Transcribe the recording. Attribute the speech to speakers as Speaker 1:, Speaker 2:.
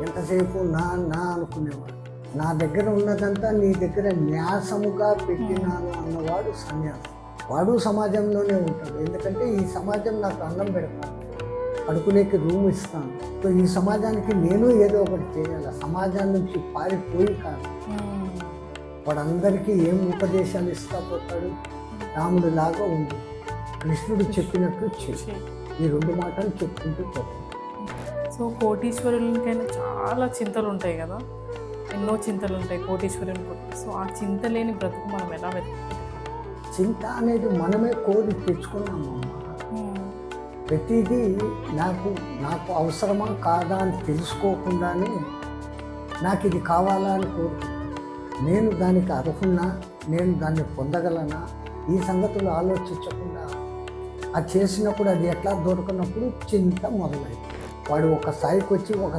Speaker 1: ఎంతసేపు నా నా అనుకునేవాడు. నా దగ్గర ఉన్నదంతా నీ దగ్గర న్యాసముగా పెట్టినాను అన్నవాడు సన్యాసి. వాడు సమాజంలోనే ఉంటాడు. ఎందుకంటే ఈ సమాజం నాకు అన్నం పెడతాను, పడుకునేకి రూమ్ ఇస్తాను. సో ఈ సమాజానికి నేను ఏదో ఒకటి చేయాలి. సమాజం నుంచి పారిపోయి కాదు. వాడు అందరికీ ఏం ఉపదేశాలు ఇస్తా పోతాడు. రాముడు లాగా ఉంది, కృష్ణుడు చెప్పినట్లు చేసి ఈ రెండు మాటలు చెప్పుకుంటూ పోతాడు.
Speaker 2: సో కోటీశ్వరులకైనా చాలా చింతలు ఉంటాయి కదా, ఎన్నో చింతలు ఉంటాయి కోటీశ్వరుని కూడా. సో ఆ చింత లేని బ్రతుకు మనం ఎలా వెతుకుతాం?
Speaker 1: చింత అనేది మనమే కోరి తెచ్చుకున్నాము. ప్రతిదీ నాకు అవసరమా కాదా అని తెలుసుకోకుండానే నాకు ఇది కావాలా అని కోరుకుంటాను. నేను దానికి అర్హున్నా, నేను దాన్ని పొందగలనా, ఈ సంగతులు ఆలోచించకుండా అది చేసినప్పుడు అది ఎట్లా దొరకనప్పుడు చింత మొదలైంది. వాడు ఒక స్థాయికి వచ్చి ఒక